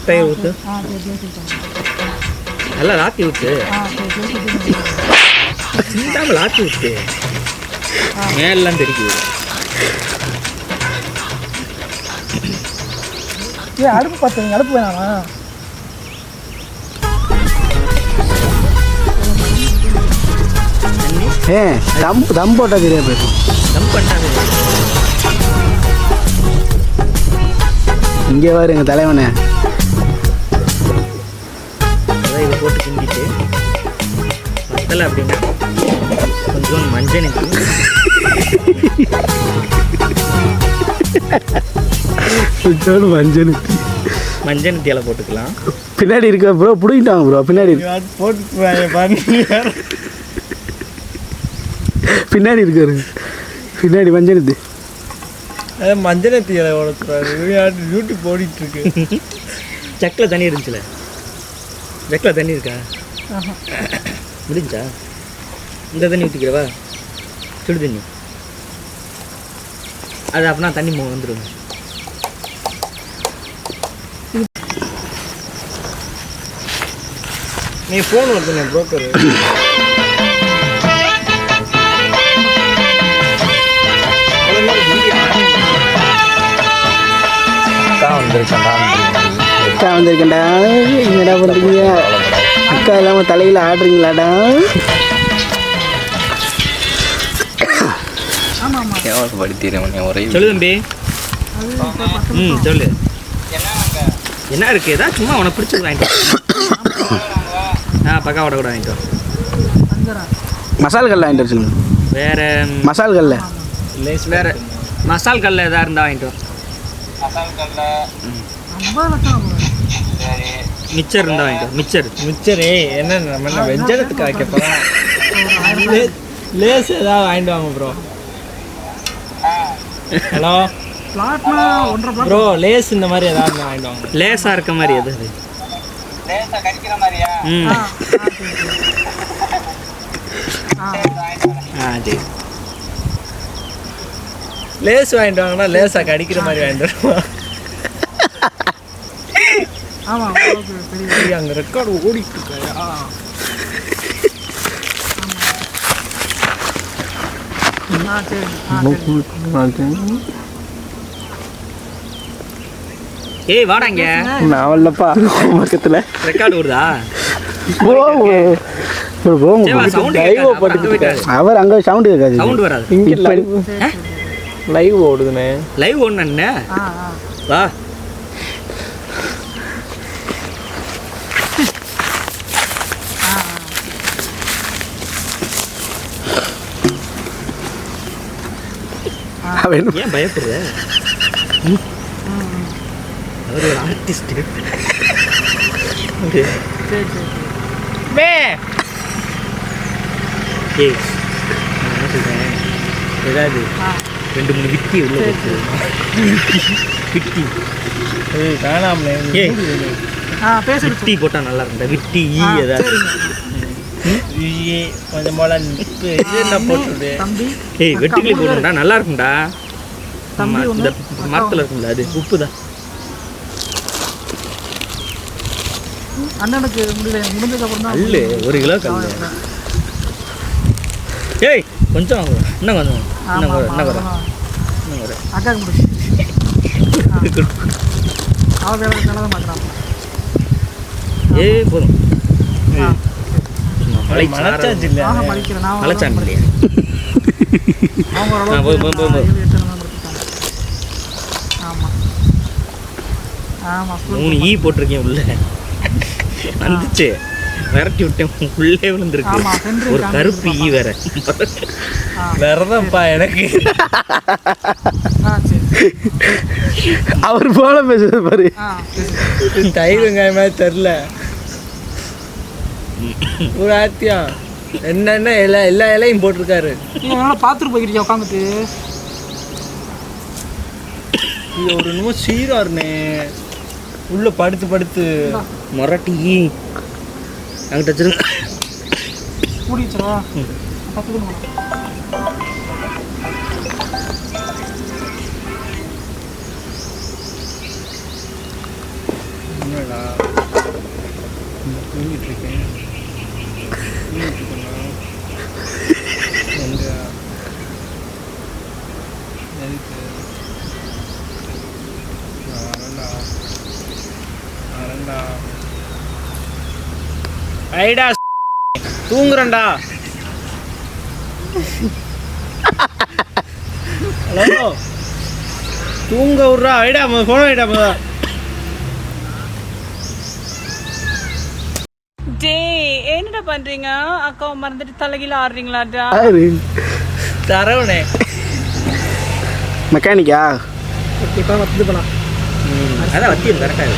தயிர் ஊற்று, நல்லா லாத்தி ஊற்று, சிந்தாமல் லாத்தி ஊற்று, மேலாம் தெரிக்குது. அடுப்பு பார்த்துங்க, அடுப்பு வேணாமா? தம் போட்டா தெரியாது போயிடும். தம் பண்ணிட்டாங்க. இங்கே வாரு எங்கள் தலைவனே. அதான் இதை போட்டு கிண்டிட்டு பத்தலை அப்படின்னா கொஞ்சம் மஞ்சள் மஞ்சள் நெத்தியால போட்டுக்கலாம். பின்னாடி இருக்க ப்ரோ, பிடிக்கிட்டாங்க ப்ரோ. பின்னாடி போட்டு பின்னாடி இருக்காரு. பின்னாடி மஞ்சள் நெத்தி. மஞ்சள் நெத்தியால ஓடக்கூடாது. யூடியூப் ஓடிட்டு இருக்கு. சக்கில் தண்ணி இருந்துச்சுல, ஜக்கில் தண்ணி இருக்கா? முடிஞ்சா இந்த தண்ணி ஊற்றிக்கிறவா? சுடு தண்ணி அது அப்படின்னா தண்ணி வந்துடும். நீ ஃபோன் வருதுண்ணே ப்ரோக்கரு. அக்கா வந்திருக்கேன்டா. என்னடா பண்ணுறீங்க? அக்கா இல்லாமல் தலையில் ஆடுறீங்களாடா? சொல்லு தம்பி. சொல்லு. என்ன இருக்கு? ஏதா சும்மா உனக்கு பிடிச்சது வாங்கிட்டு பக்கா வடை கூட வாங்கிட்டு மசால் கல்ல வாங்கிட்டு வச்சுங்க. வேறு மசால் கல்ல வேறு மசால் கல்ல எதாவது இருந்தால் வாங்கிட்டு மிச்சர் இருந்தால் வாங்கிட்டு மிச்சரு என்ன நம்ம வெஞ்சனத்துக்கு வைக்க போகிறோம். லேஸ் ஏதாவது வாங்கிட்டு வாங்க ப்ரோ. ஹலோ ப்ரோ, லேஸ் இந்த மாதிரி ஏதாவது வாங்கிட்டு வாங்க. லேஸாக இருக்க மாதிரி எது? சரி. லேஸ் வாங்கிட்டு வாங்கன்னா லேஸாக கடிக்கிற மாதிரி வாங்கிட்டு வருவோம். அங்கே ரெக்கார்டு ஓடிட்டு இருக்காயா? ஏய் வாடாங்க. நான் வரலப்பா பக்கத்தில். ரெக்கார்டு வருதா? அவர் அங்கே சவுண்டு கேட்காது. சவுண்டு வராது. இங்கே லைவ் ஓடுதுண்ணே. லைவ் ஓடுனே. வா. ஏன் பயப்படுற? அவர் ஒரு ஆர்டிஸ்ட். ஏய் என்ன சொல்கிறேன், ஏதாவது 2-3 விட்டி உள்ள விட்டி வேணாம்லே. விட்டி போட்டால் நல்லா இருக்கும்டா. விட்டி ஏதாவது கொஞ்சம் போல என்ன போட்டுது. ஏய் வெட்டிக்கிளி போடுறா, நல்லா இருக்கும்டா. இந்த மரத்தில் இருக்கும்ல அது உப்பு தான். அண்ணனுக்கு முடிஞ்சதுக்கப்புறம் தான் கல் 1 கிலோ கல். ஏய் கொஞ்சம் இன்னும் கொஞ்சம் இன்னும் வரும். அக்காவுக்கு முடிச்சு ஏய் போதும். மலைச்சாச்சு இல்லை, மலைச்சான் இல்லையா? மூணு ஈ போட்டிருக்கேன் உள்ள வந்துச்சு, விரட்டி விட்டேன், உள்ளே விழுந்துருக்கு. ஒரு கருப்பு ஈ வேற வேறதான்ப்பா எனக்கு. அவர் போல பேசுறது பாரு. தயிர் வெங்காயம் மாதிரி தெரில. ஒரு ஆத்தியம் என்னென்ன எல்லா இலையும் போட்டிருக்காரு. பார்த்துட்டு போய்க்கிறியா உட்காந்துட்டு? ஒரு நிமிஷம் சீராருண்ணே உள்ள படுத்து படுத்து மொரட்டி அங்கிட்ட வச்சிருங்க. மூடி வச்சிடவா? தூங்கிட்டு இருக்கேன். எங்க எதுக்கு வரேன்டா ஐடா தூங்குறேன்டா. ஹலோ தூங்க விட்றா. ஐடா ஃபோன் ஐடா என்னடா பண்றீங்க? அக்காவை மறந்துட்டு தலைகீழ ஆடுறீங்களாடா? தரவனே மெக்கானிக்கா? இப்போ வந்து போலாம். அதான் வத்தியம் கரெக்டாக